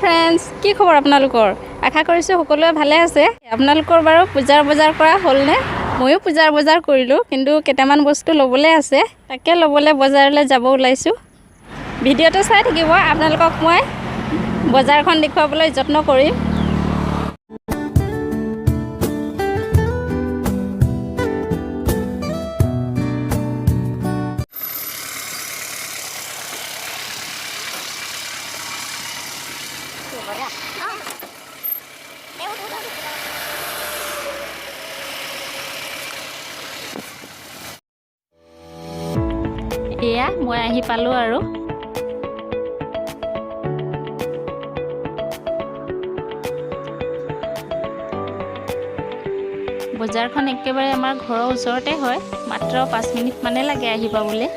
Friends, কি খবৰ আপোনালোকৰ? আশা কৰিছোঁ সকলোৱে ভালে আছে। আপোনালোকৰ বাৰু পূজাৰ বজাৰ কৰা হ'লনে? ময়ো পূজাৰ বজাৰ কৰিলোঁ, কিন্তু কেইটামান বস্তু ল'বলৈ আছে। তাকে ল'বলৈ বজাৰলৈ যাব ওলাইছোঁ। ভিডিঅ'টো চাই থাকিব, আপোনালোকক মই বজাৰখন দেখুৱাবলৈ যত্ন কৰিম। এয়া মই আহি পালোঁ আৰু বজাৰখন একেবাৰে আমাৰ ঘৰৰ ওচৰতে হয়, মাত্ৰ 5 মিনিট মানে লাগে আহি পাবলৈ।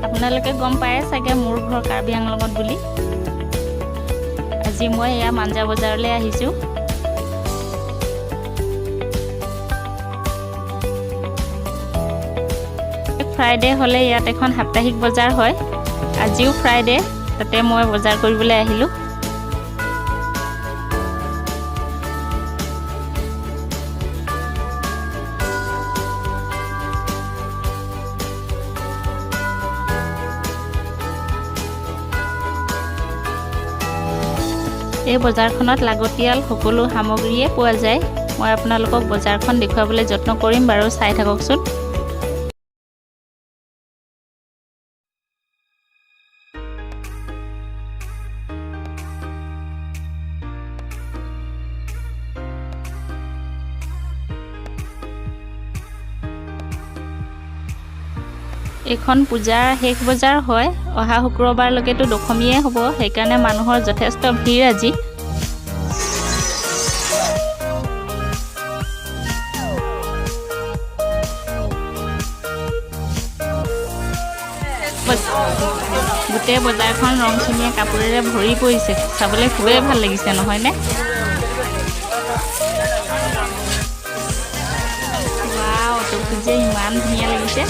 আপোনালোকে গম পায়ে চাগে মোৰ ঘৰ কাৰ্বি আংলঙত বুলি। আজি মই এয়া মাঞ্জা বজাৰলৈ আহিছোঁ। ফ্ৰাইডে হ'লে ইয়াত এখন সাপ্তাহিক বজাৰ হয়। আজিও ফ্ৰাইডে, তাতে মই বজাৰ কৰিবলৈ আহিলোঁ। এই বজাৰখনত লাগতিয়াল সকলো সামগ্ৰীয়ে পোৱা যায়। মই আপোনালোকক বজাৰখন দেখুৱাবলৈ যত্ন কৰিম বাৰু, চাই থাককচোন। এইখন পূজাৰ শেষ বজাৰ হয়। অহা শুক্ৰবাৰলৈকেতো দশমীয়ে হ'ব, সেইকাৰণে মানুহৰ যথেষ্ট ভিৰ আজি। গোটেই বজাৰখন ৰংচঙীয়া কাপোৰেৰে ভৰি পৰিছে, চাবলৈ খুবেই ভাল লাগিছে নহয়নে? ৱাও, তোকটো যে ইমান ধুনীয়া লাগিছে।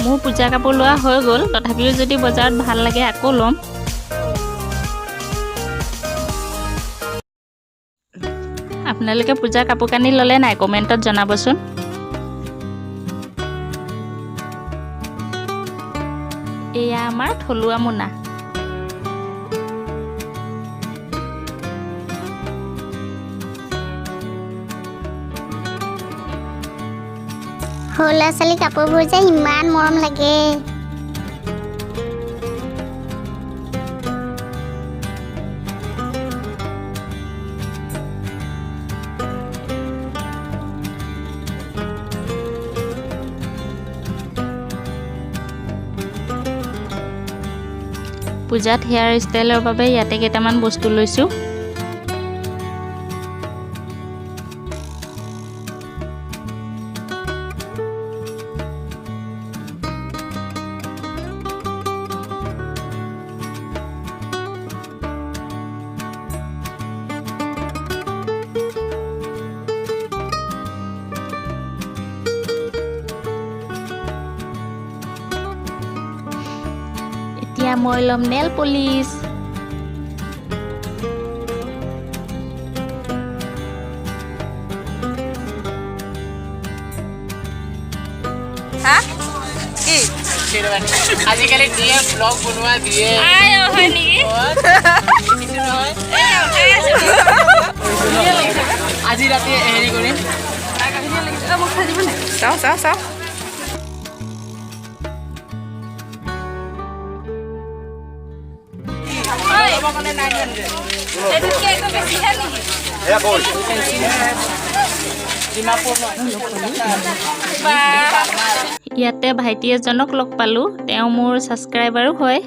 মোৰ পূজা কাপোৰ লোৱা হৈ গ'ল, তথাপিও যদি বজাৰত ভাল লাগে আকৌ ল'ম। আপোনালোকে পূজাৰ কাপোৰ কানি ল'লে নাই? কমেণ্টত জনাবচোন। এয়া আমাৰ থলুৱা মোনা। সৰু ল'ৰা ছোৱালী কাপোৰবোৰ যে ইমান মৰম লাগে। পূজাত হেয়াৰ ষ্টাইলৰ বাবে ইয়াতে কেইটামান বস্তু লৈছোঁ। এতিয়া মই ল'ম নেল পলিচ। আজিকালি দিয়ে ব্লগ বনোৱা দিয়ে হয় নেকি? আজি ৰাতি হেৰি কৰিম। চাওঁ চাওঁ চাওঁ। ইয়াতে ভাইটি এজনক লগ পালোঁ, তেওঁ মোৰ ছাবস্ক্ৰাইবাৰো হয়।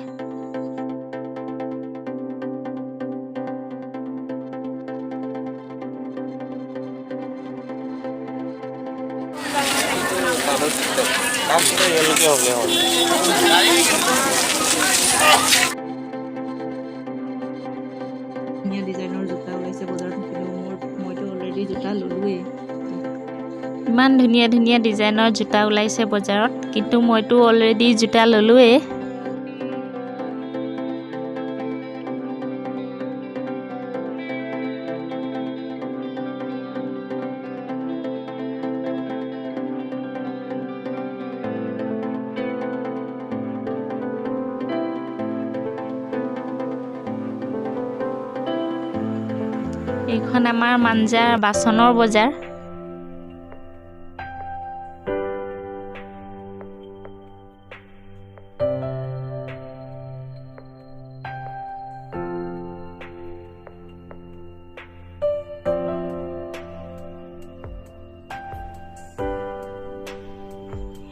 ইমান ধুনীয়া ধুনীয়া ডিজাইনৰ জোতা ওলাইছে বজাৰত, কিন্তু মইতো অলৰেডি জোতা ল'লোৱে। এইখন আমাৰ মাঞ্জাৰ বাচনৰ বজাৰ।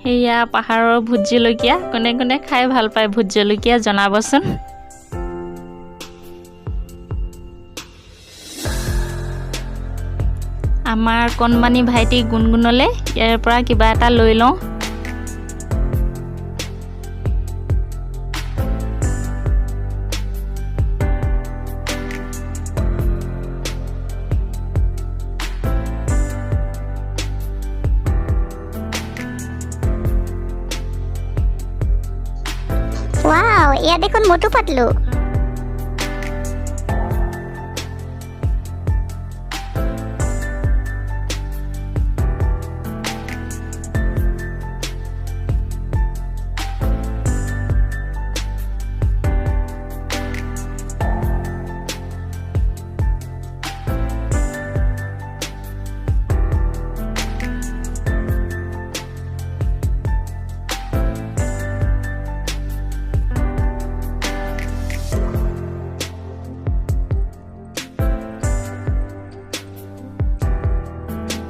সেয়া পাহাৰৰ ভোট জলকীয়া। কোনে কোনে খাই ভাল পায় ভোট জলকীয়া জনাবচোন। আমাৰ কণমানি ভাইটি গুণগুণলে ইয়াৰ পৰা কিবা এটা লৈ লওঁ। ৱাও, ইয়াত দেখোন মটু পাতলু।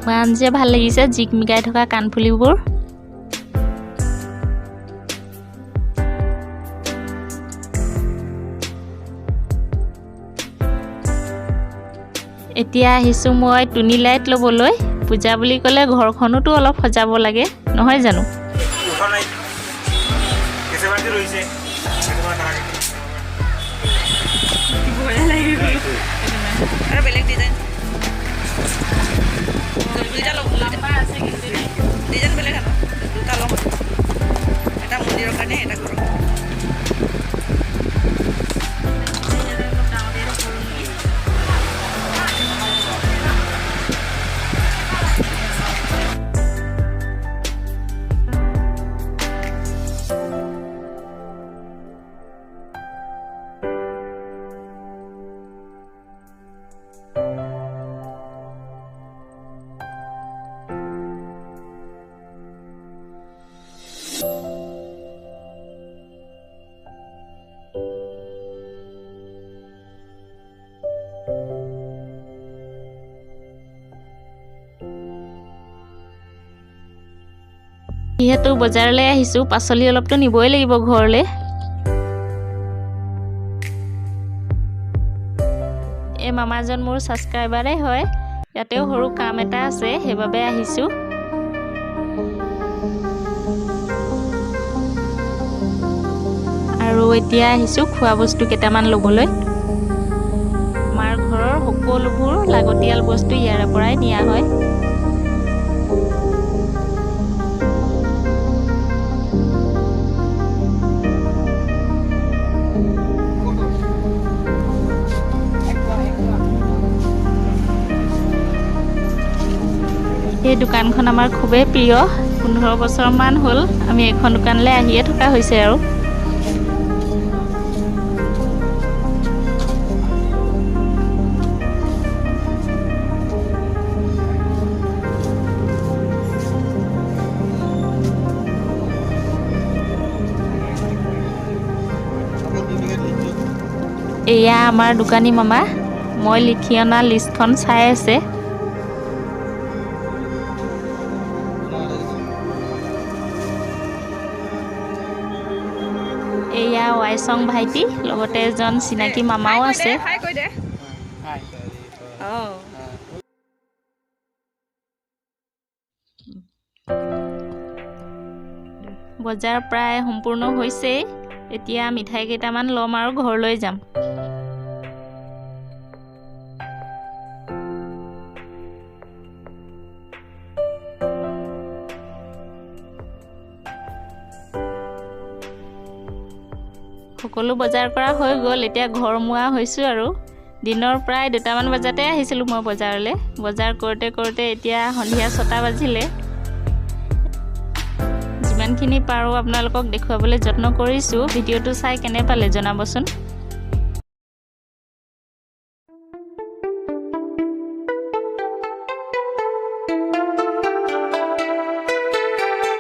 ইমান যে ভাল লাগিছে জিকমিকাই থকা কাণফুলিবোৰ। এতিয়া আহিছোঁ মই টুনি লাইট ল'বলৈ। পূজা বুলি ক'লে ঘৰখনোতো অলপ সজাব লাগে, নহয় জানো? বেলেগ ডিজাইন ডিজাইন বেলেগ আনো, দুটা ল'ম। এটা মন্দিৰৰ কাৰণে, এটা ঘৰৰ। যিহেতু বজাৰলৈ আহিছোঁ, পাচলি অলপতো নিবই লাগিব ঘৰলৈ। এই মামাজন মোৰ ছাবস্ক্ৰাইবাৰে হয়। ইয়াতেও সৰু কাম এটা আছে, সেইবাবে আহিছোঁ। আৰু এতিয়া আহিছোঁ খোৱা বস্তু কেইটামান ল'বলৈ। আমাৰ ঘৰৰ সকলোবোৰ লাগতিয়াল বস্তু ইয়াৰ পৰাই নিয়া হয়। এই দোকানখন আমাৰ খুবেই প্ৰিয়। 15 বছৰমান হ'ল আমি এইখন দোকানলৈ আহিয়ে থকা হৈছে আৰু। এয়া আমাৰ দোকানী মামা। মই লিখি অনা লিষ্টখন চাই আছে। এয়া ৱাইচং ভাইটি, লগতে এজন চিনাকি মামাও আছে। বজাৰ প্ৰায় সম্পূৰ্ণ হৈছেই। এতিয়া মিঠাই কেইটামান ল'ম আৰু ঘৰলৈ যাম। সকলো বজাৰ কৰা হৈ গ'ল এতিয়া ঘৰ মোৱা হৈছোঁ আৰু দিনৰ প্ৰায় 2টামান বজাতে আহিছিলোঁ মই বজাৰলৈ বজাৰ কৰোঁতে কৰোঁতে এতিয়া সন্ধিয়া 6টা বাজিলে যিমানখিনি পাৰোঁ আপোনালোকক দেখুৱাবলৈ যত্ন কৰিছোঁ ভিডিঅ'টো চাই কেনে পালে জনাবচোন